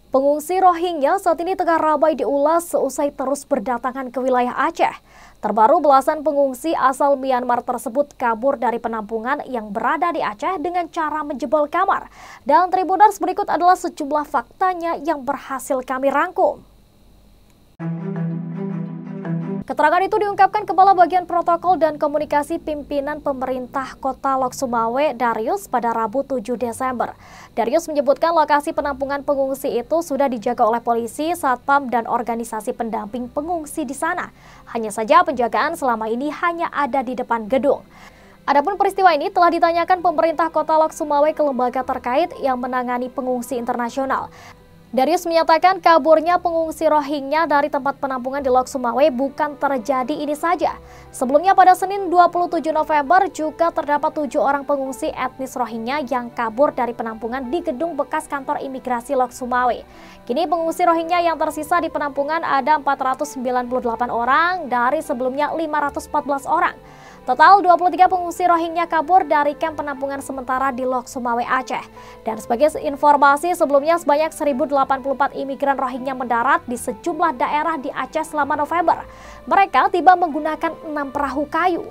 Pengungsi Rohingya saat ini tengah ramai diulas seusai terus berdatangan ke wilayah Aceh. Terbaru belasan pengungsi asal Myanmar tersebut kabur dari penampungan yang berada di Aceh dengan cara menjebol kamar. Dan Tribuners, berikut adalah sejumlah faktanya yang berhasil kami rangkum. Keterangan itu diungkapkan Kepala Bagian Protokol dan Komunikasi Pimpinan Pemerintah Kota Lok Sumawe, Darius, pada Rabu 7 Desember. Darius menyebutkan lokasi penampungan pengungsi itu sudah dijaga oleh polisi, satpam, dan organisasi pendamping pengungsi di sana. Hanya saja penjagaan selama ini hanya ada di depan gedung. Adapun peristiwa ini telah ditanyakan pemerintah Kota Lok Sumawe ke lembaga terkait yang menangani pengungsi internasional. Darius menyatakan kaburnya pengungsi Rohingya dari tempat penampungan di Lok Sumawe bukan terjadi ini saja. Sebelumnya pada Senin 27 November juga terdapat 7 orang pengungsi etnis Rohingya yang kabur dari penampungan di gedung bekas kantor imigrasi Lok Sumawe. Kini pengungsi Rohingya yang tersisa di penampungan ada 498 orang dari sebelumnya 514 orang. Total 23 pengungsi Rohingya kabur dari kamp penampungan sementara di Lok Sumawe, Aceh. Dan sebagai informasi, sebelumnya sebanyak 1.084 imigran Rohingya mendarat di sejumlah daerah di Aceh selama November. Mereka tiba menggunakan 6 perahu kayu.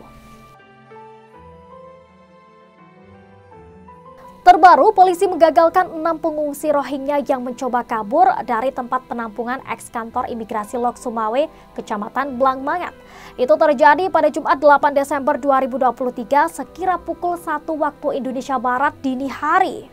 Terbaru, polisi menggagalkan 6 pengungsi Rohingya yang mencoba kabur dari tempat penampungan eks-kantor imigrasi Lok Sumawe, Kecamatan Blangmangat. Itu terjadi pada Jumat 8 Desember 2023 sekira pukul 1 waktu Indonesia Barat dini hari.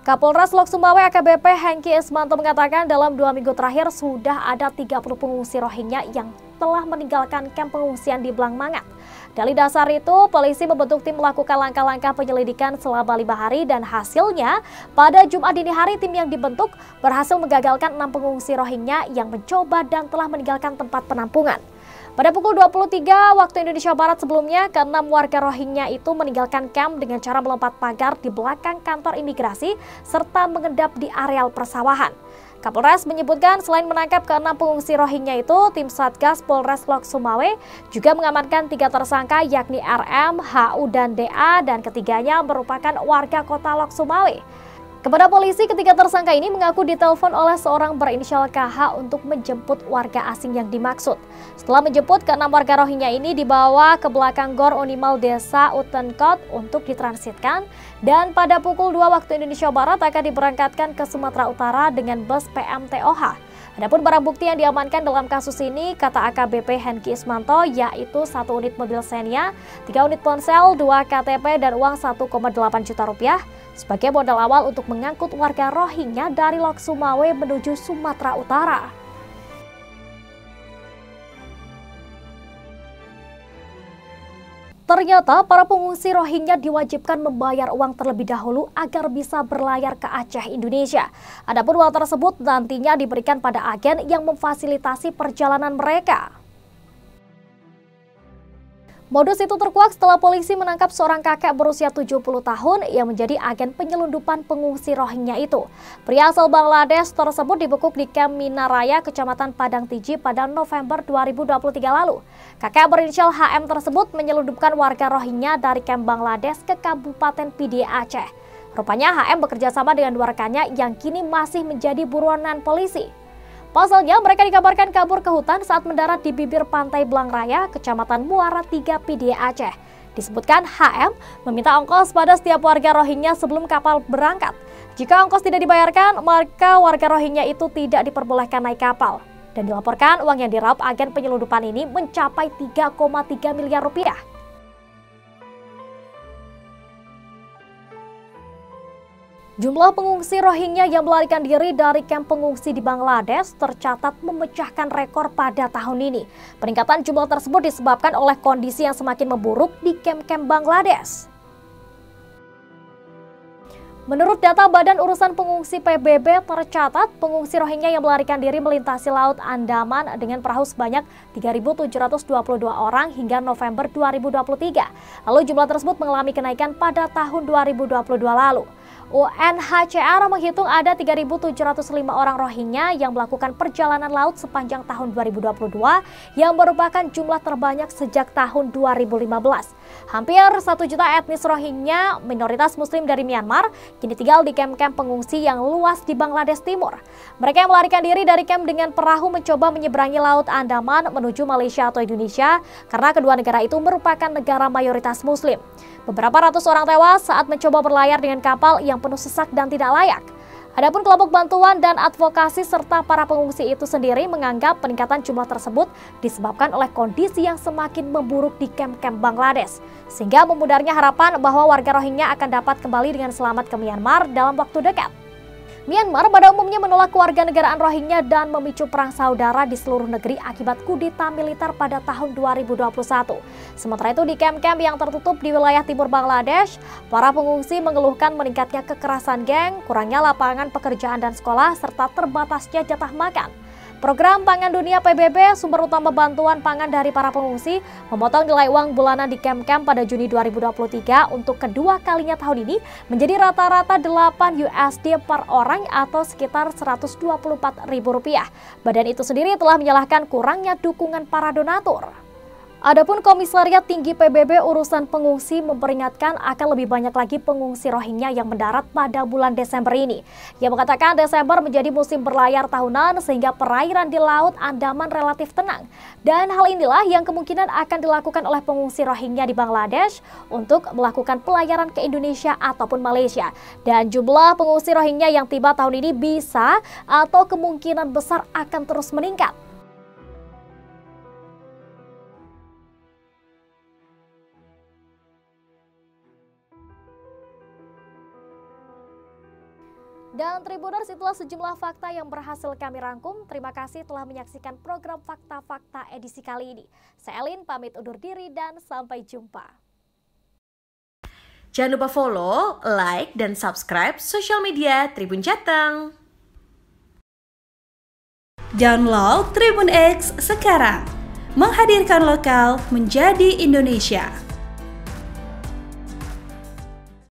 Kapolres Lok Sumawe AKBP Hengki Ismanto mengatakan dalam 2 minggu terakhir sudah ada 30 pengungsi Rohingya yang telah meninggalkan kamp pengungsian di Blangmangat. Dari dasar itu, polisi membentuk tim melakukan langkah-langkah penyelidikan selama 5 hari dan hasilnya pada Jumat dini hari tim yang dibentuk berhasil menggagalkan 6 pengungsi Rohingya yang mencoba dan telah meninggalkan tempat penampungan. Pada pukul 23 waktu Indonesia Barat sebelumnya, ke-6 warga Rohingya itu meninggalkan kamp dengan cara melompat pagar di belakang kantor imigrasi serta mengendap di areal persawahan. Kapolres menyebutkan selain menangkap ke-6 pengungsi Rohingya itu, tim Satgas Polres Lok Sumawe juga mengamankan 3 tersangka yakni RM, HU, dan DA, dan ketiganya merupakan warga kota Lok Sumawe. Kepada polisi, ketiga tersangka ini mengaku ditelepon oleh seorang berinisial KH untuk menjemput warga asing yang dimaksud. Setelah menjemput, ke-6 warga Rohingya ini dibawa ke belakang Gor Unimal Desa Utenkot untuk ditransitkan dan pada pukul 2 waktu Indonesia Barat akan diberangkatkan ke Sumatera Utara dengan bus PMTOH. Adapun barang bukti yang diamankan dalam kasus ini, kata AKBP Hengki Ismanto, yaitu 1 unit mobil Xenia, 3 unit ponsel, 2 KTP, dan uang 1,8 juta rupiah sebagai modal awal untuk mengangkut warga Rohingya dari Lok Sumawe menuju Sumatera Utara. Ternyata para pengungsi Rohingya diwajibkan membayar uang terlebih dahulu agar bisa berlayar ke Aceh, Indonesia. Adapun uang tersebut nantinya diberikan pada agen yang memfasilitasi perjalanan mereka. Modus itu terkuak setelah polisi menangkap seorang kakek berusia 70 tahun yang menjadi agen penyelundupan pengungsi Rohingya itu. Pria asal Bangladesh tersebut dibekuk di kamp Minaraya, Kecamatan Padang Tiji pada November 2023 lalu. Kakek berinisial HM tersebut menyelundupkan warga Rohingya dari kamp Bangladesh ke Kabupaten Pidie, Aceh. Rupanya HM bekerja sama dengan dua rekannya yang kini masih menjadi buronan polisi. Pasalnya, mereka dikabarkan kabur ke hutan saat mendarat di bibir pantai Blangraya, Kecamatan Muara 3, Pidie, Aceh. Disebutkan HM meminta ongkos pada setiap warga Rohingya sebelum kapal berangkat. Jika ongkos tidak dibayarkan, maka warga Rohingya itu tidak diperbolehkan naik kapal. Dan dilaporkan uang yang diraup agen penyelundupan ini mencapai 3,3 miliar rupiah. Jumlah pengungsi Rohingya yang melarikan diri dari kamp pengungsi di Bangladesh tercatat memecahkan rekor pada tahun ini. Peningkatan jumlah tersebut disebabkan oleh kondisi yang semakin memburuk di kamp-kamp Bangladesh. Menurut data Badan Urusan Pengungsi PBB, tercatat pengungsi Rohingya yang melarikan diri melintasi Laut Andaman dengan perahu sebanyak 3.722 orang hingga November 2023. Lalu jumlah tersebut mengalami kenaikan pada tahun 2022 lalu. UNHCR menghitung ada 3.705 orang Rohingya yang melakukan perjalanan laut sepanjang tahun 2022 yang merupakan jumlah terbanyak sejak tahun 2015. Hampir 1 juta etnis Rohingya, minoritas muslim dari Myanmar, kini tinggal di kamp-kamp pengungsi yang luas di Bangladesh Timur. Mereka yang melarikan diri dari kamp dengan perahu mencoba menyeberangi Laut Andaman menuju Malaysia atau Indonesia karena kedua negara itu merupakan negara mayoritas muslim. Beberapa ratus orang tewas saat mencoba berlayar dengan kapal yang penuh sesak dan tidak layak. Adapun kelompok bantuan dan advokasi serta para pengungsi itu sendiri menganggap peningkatan jumlah tersebut disebabkan oleh kondisi yang semakin memburuk di kamp-kamp Bangladesh, sehingga memudarnya harapan bahwa warga Rohingya akan dapat kembali dengan selamat ke Myanmar dalam waktu dekat. Myanmar pada umumnya menolak kewarganegaraan Rohingya dan memicu perang saudara di seluruh negeri akibat kudeta militer pada tahun 2021. Sementara itu di kamp-kamp yang tertutup di wilayah timur Bangladesh, para pengungsi mengeluhkan meningkatnya kekerasan geng, kurangnya lapangan pekerjaan dan sekolah, serta terbatasnya jatah makan. Program Pangan Dunia PBB, sumber utama bantuan pangan dari para pengungsi, memotong nilai uang bulanan di kamp-kamp pada Juni 2023 untuk kedua kalinya tahun ini menjadi rata-rata 8 USD per orang atau sekitar Rp124.000. Badan itu sendiri telah menyalahkan kurangnya dukungan para donatur. Adapun Komisariat Tinggi PBB urusan pengungsi memperingatkan akan lebih banyak lagi pengungsi Rohingya yang mendarat pada bulan Desember ini. Ia mengatakan Desember menjadi musim berlayar tahunan sehingga perairan di Laut Andaman relatif tenang. Dan hal inilah yang kemungkinan akan dilakukan oleh pengungsi Rohingya di Bangladesh untuk melakukan pelayaran ke Indonesia ataupun Malaysia. Dan jumlah pengungsi Rohingya yang tiba tahun ini bisa atau kemungkinan besar akan terus meningkat. Dan Tribuners, itulah sejumlah fakta yang berhasil kami rangkum. Terima kasih telah menyaksikan program Fakta-Fakta edisi kali ini. Saya Elin pamit undur diri dan sampai jumpa. Jangan lupa follow, like, dan subscribe sosial media Tribun Jateng. Download Tribun X sekarang. Menghadirkan lokal menjadi Indonesia.